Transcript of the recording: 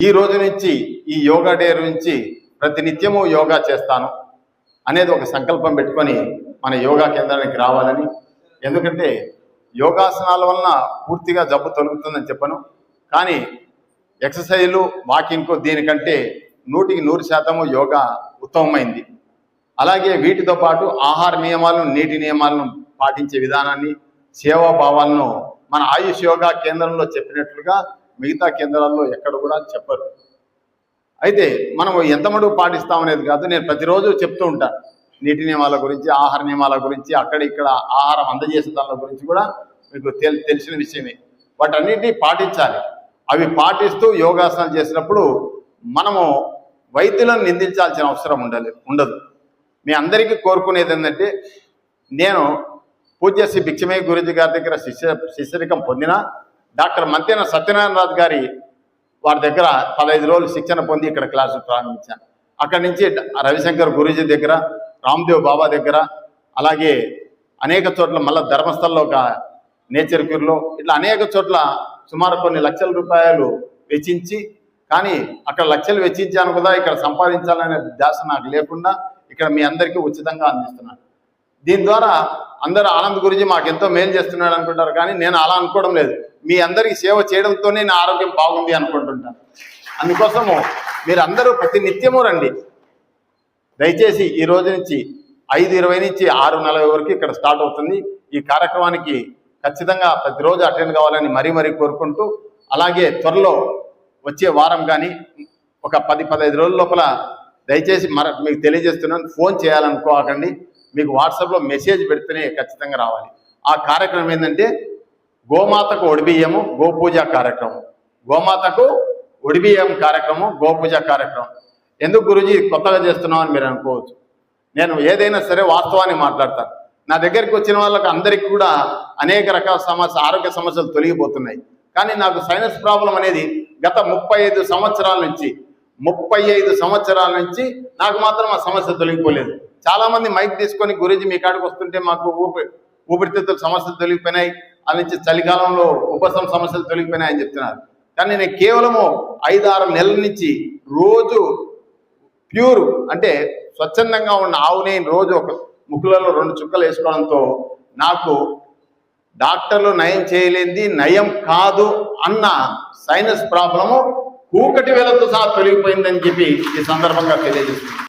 ఈ రోజు నుంచి ఈ యోగా డే నుంచి ప్రతినిత్యము యోగా చేస్తాను అనేది ఒక సంకల్పం పెట్టుకొని మన యోగా కేంద్రానికి రావాలని. ఎందుకంటే యోగాసనాల వలన పూర్తిగా జబ్బు తొలగుతుందని చెప్పను, కానీ ఎక్సర్సైజులు వాకింగ్కు దీనికంటే 100% యోగా ఉత్తమమైంది. అలాగే వీటితో పాటు ఆహార నియమాలను, నీటి నియమాలను పాటించే విధానాన్ని, సేవాభావాలను మన ఆయుష్ యోగా కేంద్రంలో చెప్పినట్లుగా మిగతా కేంద్రాల్లో ఎక్కడ కూడా చెప్పరు. అయితే మనం ఎంత మటుకు పాటిస్తామనేది కాదు, నేను ప్రతిరోజు చెప్తూ ఉంటాను నీటి నియమాల గురించి, ఆహార నియమాల గురించి, అక్కడ ఇక్కడ ఆహారం అందజేసే దాని గురించి కూడా మీకు తెలిసిన విషయమే. వాటన్నిటినీ పాటించాలి. అవి పాటిస్తూ యోగాసనాలు చేసినప్పుడు మనము వైద్యులను నిందించాల్సిన అవసరం ఉండదు. మీ అందరికీ కోరుకునేది ఏంటంటే, నేను పూజ్య శ్రీ భిక్షమయ్య గురూజీ గారి దగ్గర శిష్యరికం పొందిన డాక్టర్ మంతెన సత్యనారాయణ గారి వారి దగ్గర 15 రోజులు శిక్షణ పొంది ఇక్కడ క్లాసులు ప్రారంభించాను. అక్కడి నుంచి రవిశంకర్ గురూజీ దగ్గర, రామ్దేవ్ బాబా దగ్గర, అలాగే అనేక చోట్ల, మళ్ళీ ధర్మస్థల్లో ఒక నేచర్ క్యూర్లో, ఇట్లా అనేక చోట్ల సుమారు కొన్ని లక్షల రూపాయలు వెచ్చించి, కానీ అక్కడ లక్షలు వెచ్చించాను కదా, ఇక్కడ సంపాదించాలనే ధ్యాస నాకు లేకుండా ఇక్కడ మీ అందరికీ ఉచితంగా అందిస్తున్నాను. దీని ద్వారా అందరూ ఆనంద్ గురించి మాకు ఎంతో మేలు చేస్తున్నాడు అనుకుంటారు, కానీ నేను అలా అనుకోవడం లేదు. మీ అందరికీ సేవ చేయడంతోనే నా ఆరోగ్యం బాగుంది అనుకుంటుంటాను. అందుకోసము మీరు అందరూ ప్రతి నిత్యము రండి. దయచేసి ఈ రోజు నుంచి 5:20 నుంచి 6:40 వరకు ఇక్కడ స్టార్ట్ అవుతుంది. ఈ కార్యక్రమానికి ఖచ్చితంగా ప్రతిరోజు అటెండ్ కావాలని మరీ కోరుకుంటూ, అలాగే త్వరలో వచ్చే వారం కానీ ఒక 10-15 రోజుల లోపల దయచేసి మీకు తెలియజేస్తున్నాను, ఫోన్ చేయాలనుకోకండి. మీకు వాట్సాప్లో మెసేజ్ పెడితేనే ఖచ్చితంగా రావాలి. ఆ కార్యక్రమం ఏంటంటే గోమాతకు ఒడిబియ్యము గోపూజ కార్యక్రమం. గోమాతకు ఒడిబియ్యం కార్యక్రమం, గోపూజ కార్యక్రమం. ఎందుకు గురూజీ కొత్తగా చేస్తున్నాం అని మీరు అనుకోవచ్చు. నేను ఏదైనా సరే వాస్తవాన్ని మాట్లాడతాను. నా దగ్గరికి వచ్చిన వాళ్ళకి అందరికీ కూడా అనేక రకాల ఆరోగ్య సమస్యలు తొలగిపోతున్నాయి. కానీ నాకు సైనస్ ప్రాబ్లం అనేది గత 35 సంవత్సరాల నుంచి నాకు మాత్రం ఆ సమస్య తొలగిపోలేదు. చాలామంది మైక్ తీసుకొని గురూజీ మీ కాడికి వస్తుంటే మాకు ఊపిరితిత్తుల సమస్యలు తొలగిపోయినాయి, అది నుంచి చలికాలంలో ఉపశమ సమస్యలు తొలగిపోయినాయి అని చెప్తున్నారు. కానీ నేను కేవలము 5-6 నెలల నుంచి రోజు ప్యూర్ అంటే స్వచ్ఛందంగా ఉన్న ఆవు నెయ్యి రోజు ఒక ముక్కులలో 2 చుక్కలు వేసుకోవడంతో నాకు డాక్టర్లు నయం చేయలేనిది నయం కాదు అన్న సైనస్ ప్రాబ్లము కూకటి వేలతో సహా తొలగిపోయిందని చెప్పి ఈ సందర్భంగా తెలియజేస్తున్నాను.